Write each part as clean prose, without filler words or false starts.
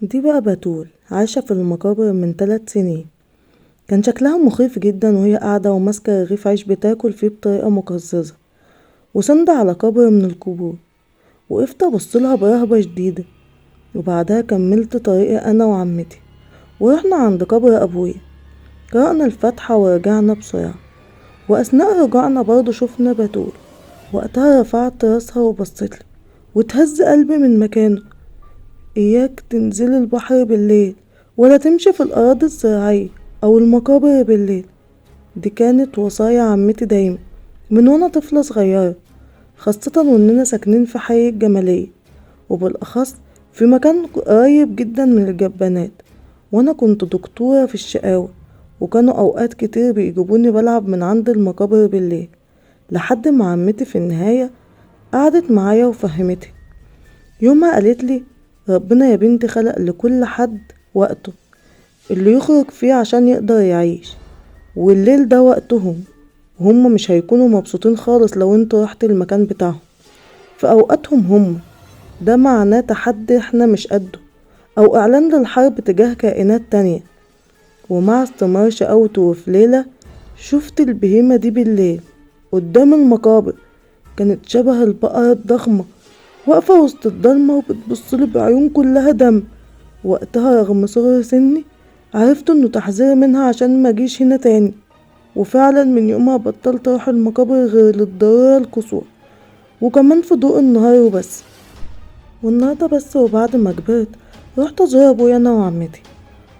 دي بقى بتول عايشة في المقابر من 3 سنين. كان شكلها مخيف جدا وهي قاعدة وماسكة رغيف عيش بتاكل فيه بطريقة مقززة وساندة على قبر من القبور. وقفت ابصلها برهبة شديدة، وبعدها كملت طريقي انا وعمتي ورحنا عند قبر ابويا. قرأنا الفاتحة ورجعنا بسرعة، واثناء رجوعنا برضو شفنا بتول. وقتها رفعت راسها وبصتلي وتهز قلبي من مكانه. اياك تنزلي البحر بالليل، ولا تمشي في الاراضي الزراعية او المقابر بالليل. دي كانت وصايا عمتي دايما من وانا طفلة صغيرة، خاصة واننا ساكنين في حي الجمالية، وبالاخص في مكان قريب جدا من الجبانات. وانا كنت دكتورة في الشقاوة، وكانوا اوقات كتير بيجيبوني بلعب من عند المقابر بالليل، لحد ما عمتي في النهاية قعدت معايا وفهمتني. يومها قالت لي: ربنا يا بنتي خلق لكل حد وقته اللي يخرج فيه عشان يقدر يعيش، والليل ده وقتهم، وهم مش هيكونوا مبسوطين خالص لو انت رحت المكان بتاعهم في اوقاتهم هم. ده معناه تحدي احنا مش قده، او اعلان للحرب تجاه كائنات تانية. ومع استمرار شقاوته وفي ليلة شفت البهيمة دي بالليل قدام المقابر. كانت شبه البقرة الضخمة واقفة وسط الضلمة وبتبصلي بعيون كلها دم. وقتها رغم صغر سني عرفت انه تحذير منها عشان ما اجيش هنا تاني. وفعلا من يومها بطلت اروح المقابر غير للضرورة القصوى، وكمان في ضوء النهار وبس. والنهارده بس وبعد ما كبرت رحت ازور ابويا انا وعمتي،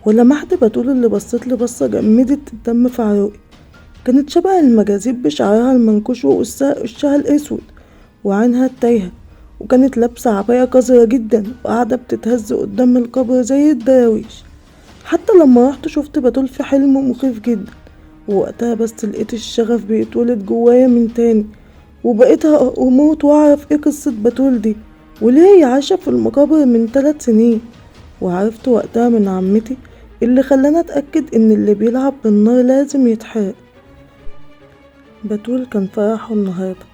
ولمحت بتول اللي بصتلي بصة جمدت الدم في عروقي. كانت شبه المجاذيب بشعرها المنكوش ووشها الاسود وعينها التايهة، وكانت لابسة عباية قذرة جدا وقاعدة بتتهز قدام القبر زي الدراويش. حتى لما رحت شفت بتول في حلم مخيف جدا، ووقتها بس لقيت الشغف بيتولد جوايا من تاني، وبقيت اموت واعرف ايه قصة بتول دي وليه هي عايشة في المقابر من 3 سنين. وعرفت وقتها من عمتي اللي خلاني اتأكد ان اللي بيلعب بالنار لازم يتحرق. بتول كان فرحه النهاردة،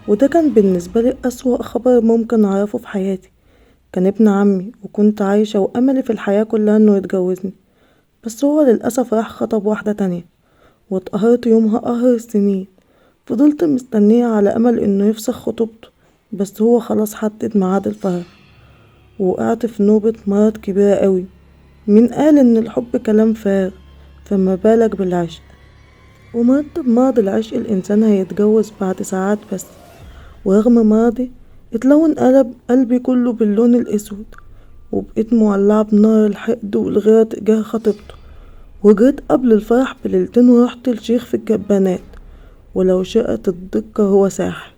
وده كان بالنسبة لي أسوأ خبر ممكن أعرفه في حياتي. كان ابن عمي، وكنت عايشة وأملي في الحياة كلها إنه يتجوزني، بس هو للأسف راح خطب واحدة تانية. واتقهرت يومها قهر السنين. فضلت مستنية على أمل إنه يفسخ خطوبته، بس هو خلاص حدد ميعاد الفرح. ووقعت في نوبة مرض كبيرة قوي. مين قال إن الحب كلام فارغ؟ فما بالك بالعشق. ومرض بمرض العشق الإنسان هيتجوز بعد ساعات بس. ورغم مرضي اتلون قلبي كله باللون الأسود، وبقيت مولعة بنار الحقد والغيرة تجاه خطيبته. وجيت قبل الفرح بليلتين ورحت الشيخ في الجبانات، ولو شاءت الدقة هو ساحر.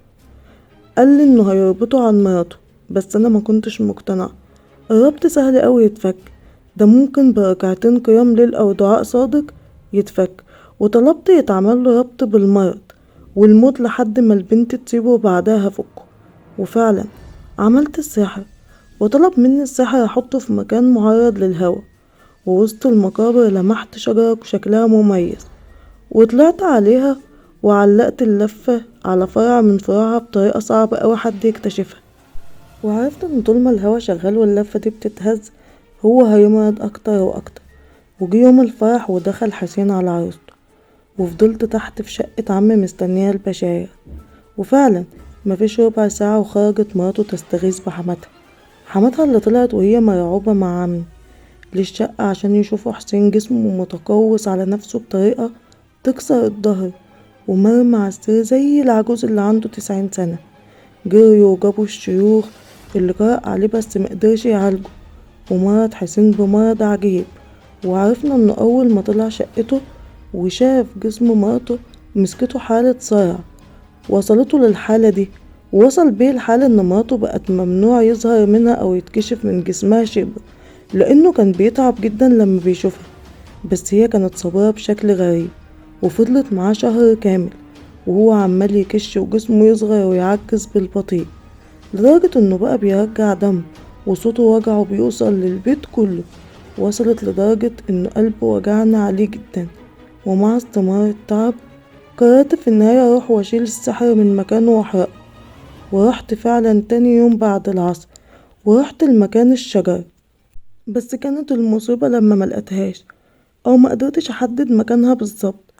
قالي انه هيربطه عن مراته، بس انا ما كنتش مقتنعة. الربط سهل اوي يتفك، ده ممكن بركعتين قيام ليل او دعاء صادق يتفك. وطلبت يتعمل له ربط بالمرض والموت لحد ما البنت تسيبه وبعدها هفكه. وفعلا عملت السحر، وطلب مني السحر احطه في مكان معرض للهواء. ووسط المقابر لمحت شجرة شكلها مميز، وطلعت عليها وعلقت اللفة على فرع من فروعها بطريقة صعبة اوي حد يكتشفها. وعرفت ان طول ما الهوا شغال واللفة دي بتتهز هو هيمرض اكتر واكتر. وجي يوم الفرح ودخل حسين على عروسته، وفضلت تحت في شقة عمي مستنية البشاير. وفعلا مفيش ربع ساعة وخرجت مراته تستغيث حماتها اللي طلعت وهي مرعوبة مع عمي للشقة عشان يشوفوا حسين جسمه متقوس على نفسه بطريقة تكسر الظهر، ومرمى على السرير زي العجوز اللي عنده 90 سنة. جريوا وجابوا الشيوخ اللي قرأ عليه بس مقدرش يعالجه. ومرض حسين بمرض عجيب، وعرفنا انه اول ما طلع شقته وشاف جسم مراته مسكته حالة صرع وصلته للحالة دي. ووصل بيه الحال ان مراته بقت ممنوع يظهر منها او يتكشف من جسمها شبر، لانه كان بيتعب جدا لما بيشوفها. بس هي كانت صابرة بشكل غريب، وفضلت معاه شهر كامل وهو عمال يكش وجسمه يصغر ويعجز بالبطيء، لدرجة انه بقى بيرجع دم وصوته وجعه بيوصل للبيت كله. وصلت لدرجة انه قلبه وجعنا عليه جدا. ومع استمرار التعب قررت في النهاية اروح واشيل السحر من مكانه واحرقه. ورحت فعلا تاني يوم بعد العصر، ورحت المكان الشجر بس كانت المصيبة لما ملقتهاش أو ما قدرتش أحدد مكانها بالظبط،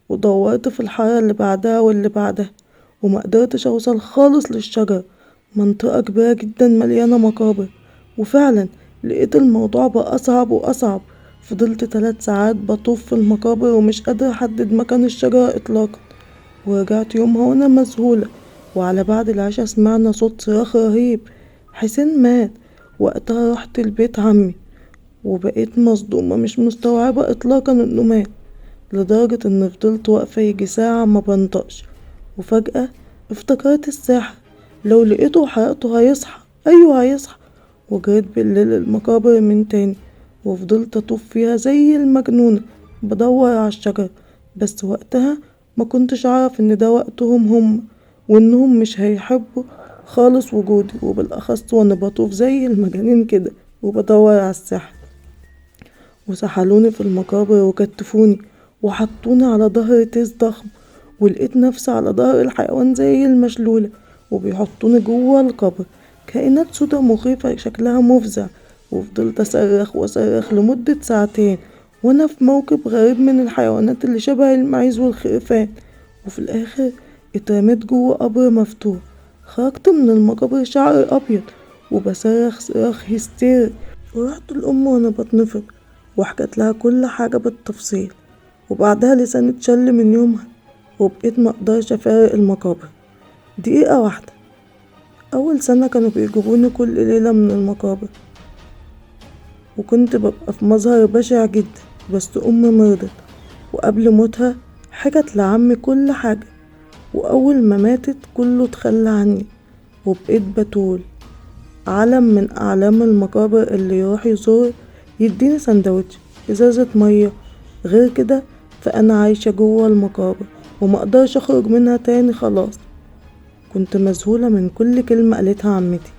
ودورت في الحارة اللي بعدها واللي بعدها وما قدرتش أوصل خالص للشجرة. منطقة كبيرة جدا مليانة مقابر، وفعلا لقيت الموضوع بقى أصعب وأصعب. فضلت 3 ساعات بطوف في المقابر ومش قادرة أحدد مكان الشجرة إطلاقا. ورجعت يومها وأنا مذهولة، وعلى بعد العشاء سمعنا صوت صراخ رهيب: حسين مات. وقتها رحت البيت عمي وبقيت مصدومة مش مستوعبة إطلاقا إنه مات، لدرجة إني فضلت واقفة يجي ساعة ما بنطقش. وفجأة افتكرت الساحر، لو لقيته وحرقته هيصحى، أيوه هيصحى. وجريت بالليل المقابر من تاني وفضلت أطوف فيها زي المجنونة بدور على الشجرة. بس وقتها ما كنتش أعرف إن ده وقتهم هم، وإنهم مش هيحبوا خالص وجودي، وبالأخص وأنا بطوف زي المجانين كده وبدور على السحر. وسحلوني في المقابر وكتفوني وحطوني على ظهر تيس ضخم، ولقيت نفسي على ظهر الحيوان زي المشلولة، وبيحطوني جوه القبر كائنات سودا مخيفة شكلها مفزع. وفضلت أصرخ وأصرخ لمدة ساعتين وأنا في موكب غريب من الحيوانات اللي شبه المعيز والخرفان. وفي الآخر اترميت جوه قبر مفتوح. خرجت من المقابر شعري أبيض وبصرخ صراخ هستيري، ورحت الأم وأنا بتنفض وحكت لها كل حاجة بالتفصيل. وبعدها لساني اتشل من يومها وبقيت مقدرش أفارق المقابر دقيقة واحدة. أول سنة كانوا بيجيبوني كل ليلة من المقابر، وكنت ببقى في مظهر بشع جدا، بس أمي مرضت وقبل موتها حكت لعمي كل حاجة. وأول ما ماتت كله تخلى عني وبقيت بتول، علم من أعلام المقابر اللي يروح يزور يديني سندوتش إزازة مية. غير كده فأنا عايشة جوه المقابر ومقدرش أخرج منها تاني خلاص. كنت مذهولة من كل كلمة قالتها عمتي،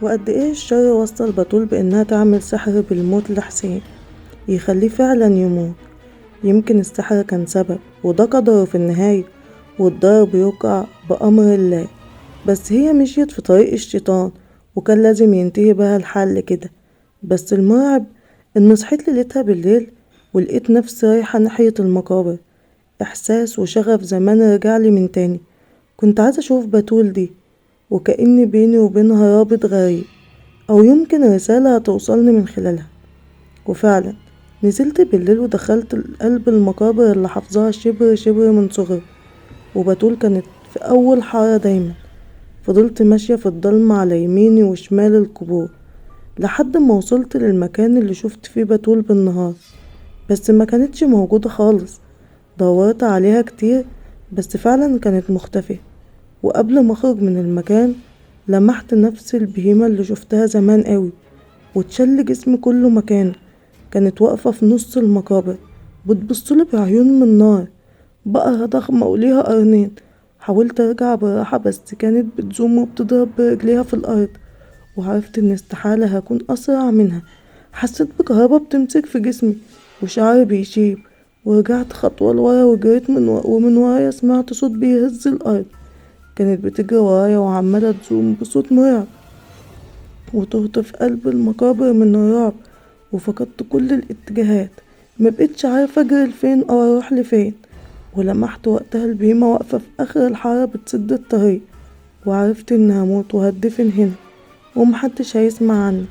وقد ايه الشر وصل بتول بانها تعمل سحر بالموت لحسين يخليه فعلا يموت. يمكن السحر كان سبب وده قدره في النهاية، والضرب يوقع بأمر الله، بس هي مشيت في طريق الشيطان وكان لازم ينتهي بها الحل كده. بس المرعب ان صحيت ليلتها بالليل ولقيت نفسي رايحة ناحية المقابر. احساس وشغف زمان رجعلي من تاني. كنت عايزة اشوف بتول دي، وكأن بيني وبينها رابط غريب او يمكن رسالة هتوصلني من خلالها. وفعلا نزلت بالليل ودخلت قلب المقابر اللي حافظاها شبر شبر من صغري، وبتول كانت في اول حارة دايما. فضلت ماشية في الضلمة على يميني وشمال القبور لحد ما وصلت للمكان اللي شفت فيه بتول بالنهار، بس ما كانتش موجودة خالص. دورت عليها كتير بس فعلا كانت مختفية. وقبل ما اخرج من المكان لمحت نفس البهيمة اللي شفتها زمان قوي، وتشل جسمي كله مكانه. كانت واقفة في نص المقابر بتبصلي بعيون من نار، بقرة ضخمة وليها قرنين. حاولت ارجع بالراحة بس كانت بتزوم وبتضرب برجليها في الارض، وعرفت ان استحالة هكون اسرع منها. حسيت بكهربا بتمسك في جسمي وشعري بيشيب، ورجعت خطوة لورا وجريت ومن ورايا سمعت صوت بيهز الارض. كانت بتجري ورايا وعمالة تزوم بصوت مرعب، وتهت في قلب المقابر من الرعب وفقدت كل الاتجاهات. مبقتش عارفة اجري لفين او اروح لفين. ولمحت وقتها البهيمة واقفة في اخر الحارة بتسد الطريق، وعرفت اني هموت وهدفن هنا ومحدش هيسمع عني.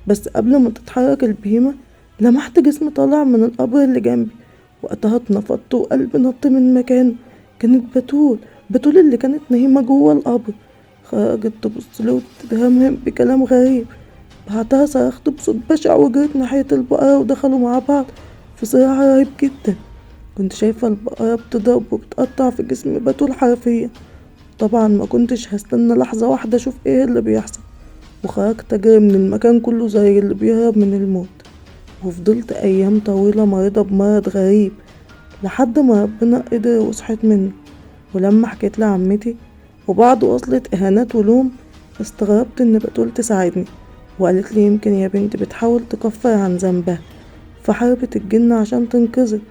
بس قبل ما تتحرك البهيمة لمحت جسم طالع من القبر اللي جنبي. وقتها اتنفضت وقلبي نط من مكانه. كانت بتول اللي كانت نايمة جوه القبر. خرجت تبصلي وتتهمهم بكلام غريب. بعدها صرخت بصوت بشع وجريت ناحية البقرة ودخلوا مع بعض في صراع رهيب جدا. كنت شايفة البقرة بتضرب وبتقطع في جسم بتول حرفيا. طبعا ما كنتش هستنى لحظة واحدة اشوف ايه اللي بيحصل، وخرجت اجري من المكان كله زي اللي بيهرب من الموت. وفضلت ايام طويلة مريضة بمرض غريب لحد ما ربنا قدر وصحيت منه. ولما حكيت لعمتي وبعد وصلت اهانات ولوم استغربت ان بتول تساعدني، وقالت لي يمكن يا بنتي بتحاول تكفر عن ذنبها فحاربت الجن عشان تنقذك،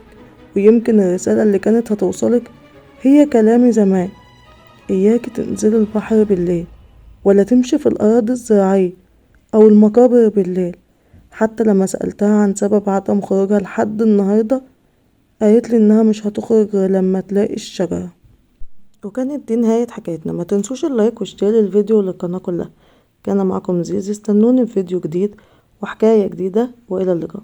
ويمكن الرسالة اللي كانت هتوصلك هي كلامي زمان: إياك تنزل البحر بالليل ولا تمشي في الأراضي الزراعية أو المقابر بالليل، حتى لما سألتها عن سبب عدم خروجها لحد النهاردة قالت لي انها مش هتخرج غير لما تلاقي الشجرة. وكانت دي نهاية حكايتنا. ما تنسوش اللايك واشتراك الفيديو للقناة كلها. كان معكم زيزي، استنوني في فيديو جديد وحكاية جديدة، وإلى اللقاء.